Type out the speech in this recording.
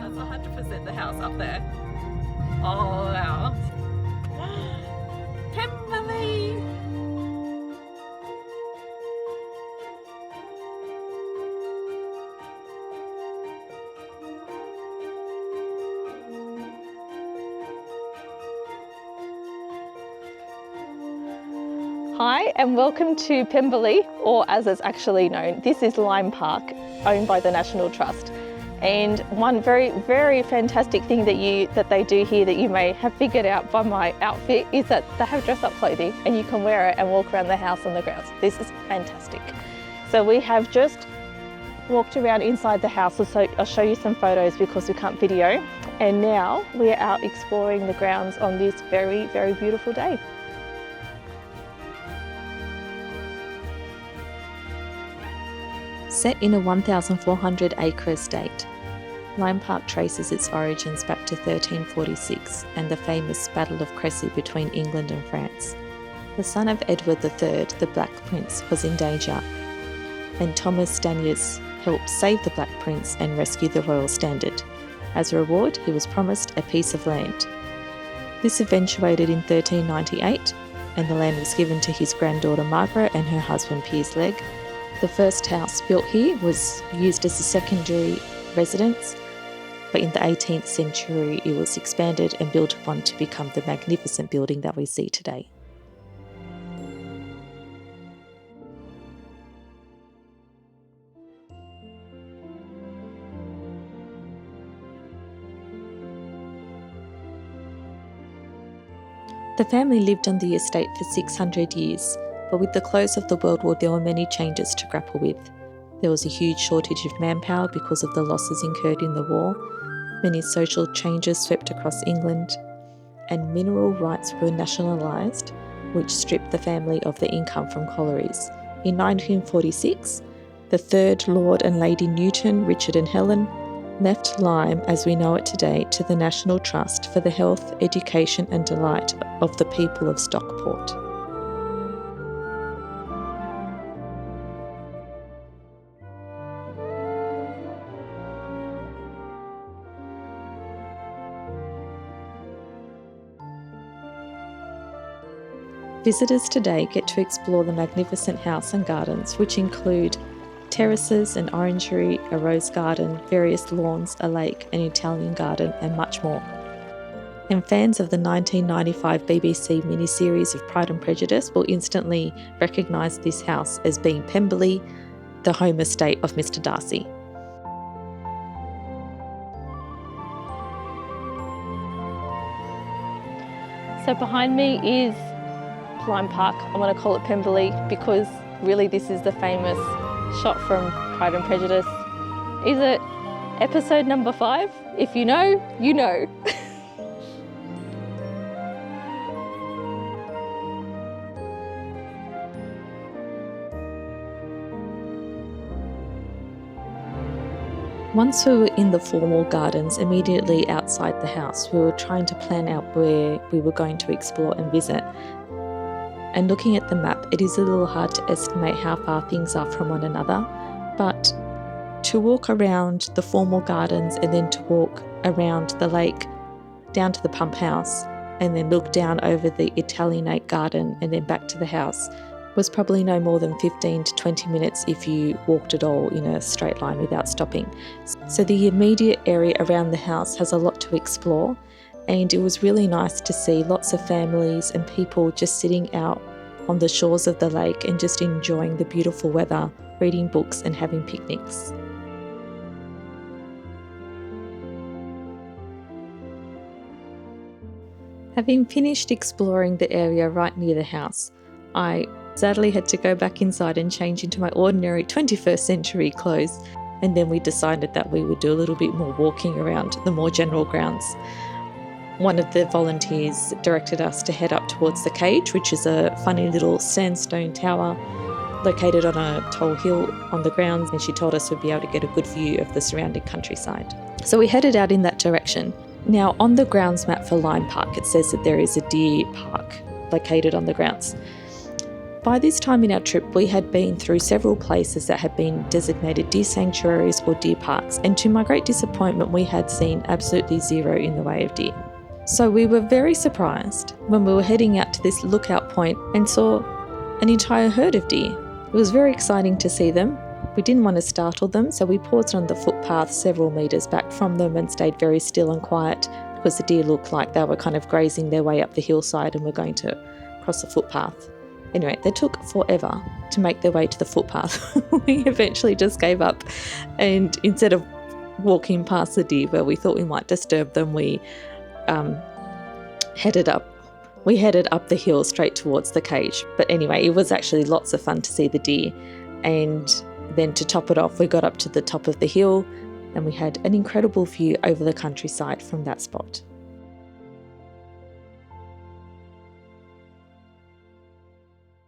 that's 100% the house up there. Oh wow. Pemberley! Hi and welcome to Pemberley, or as it's actually known, this is Lyme Park, owned by the National Trust. And one very, very fantastic thing that they do here that you may have figured out by my outfit is that they have dress-up clothing and you can wear it and walk around the house on the grounds. This is fantastic. So we have just walked around inside the house, so I'll show you some photos because we can't video. And now we are out exploring the grounds on this very, very beautiful day. Set in a 1,400-acre estate, Lyme Park traces its origins back to 1346 and the famous Battle of Crecy between England and France. The son of Edward III, the Black Prince, was in danger, and Thomas Stanius helped save the Black Prince and rescue the royal standard. As a reward, he was promised a piece of land. This eventuated in 1398, and the land was given to his granddaughter Margaret and her husband Piers Legge. The first house built here was used as a secondary residence, but in the 18th century it was expanded and built upon to become the magnificent building that we see today. The family lived on the estate for 600 years. But with the close of the World War, there were many changes to grapple with. There was a huge shortage of manpower because of the losses incurred in the war. Many social changes swept across England, and mineral rights were nationalised, which stripped the family of the income from collieries. In 1946, the third Lord and Lady Newton, Richard and Helen, left Lyme as we know it today to the National Trust for the health, education and delight of the people of Stockport. Visitors today get to explore the magnificent house and gardens, which include terraces, an orangery, a rose garden, various lawns, a lake, an Italian garden, and much more. And fans of the 1995 BBC miniseries of Pride and Prejudice will instantly recognise this house as being Pemberley, the home estate of Mr. Darcy. So behind me is Lyme Park. I'm going to call it Pemberley because really this is the famous shot from Pride and Prejudice. Is it episode number 5? If you know, you know. Once we were in the formal gardens immediately outside the house, we were trying to plan out where we were going to explore and visit. And looking at the map, it is a little hard to estimate how far things are from one another, but to walk around the formal gardens and then to walk around the lake down to the pump house and then look down over the Italianate garden and then back to the house was probably no more than 15 to 20 minutes if you walked at all in a straight line without stopping. So the immediate area around the house has a lot to explore. And it was really nice to see lots of families and people just sitting out on the shores of the lake and just enjoying the beautiful weather, reading books and having picnics. Having finished exploring the area right near the house, I sadly had to go back inside and change into my ordinary 21st century clothes, and then we decided that we would do a little bit more walking around the more general grounds. One of the volunteers directed us to head up towards the cage, which is a funny little sandstone tower located on a tall hill on the grounds, and she told us we'd be able to get a good view of the surrounding countryside. So we headed out in that direction. Now, on the grounds map for Lyme Park, it says that there is a deer park located on the grounds. By this time in our trip, we had been through several places that had been designated deer sanctuaries or deer parks, and to my great disappointment, we had seen absolutely zero in the way of deer. So we were very surprised when we were heading out to this lookout point and saw an entire herd of deer. It was very exciting to see them. We didn't want to startle them, so we paused on the footpath several metres back from them and stayed very still and quiet because the deer looked like they were kind of grazing their way up the hillside and were going to cross the footpath. Anyway, they took forever to make their way to the footpath. We eventually just gave up, and instead of walking past the deer where we thought we might disturb them, we headed up the hill straight towards the cage. But anyway, it was actually lots of fun to see the deer. And then to top it off, we got up to the top of the hill and we had an incredible view over the countryside from that spot.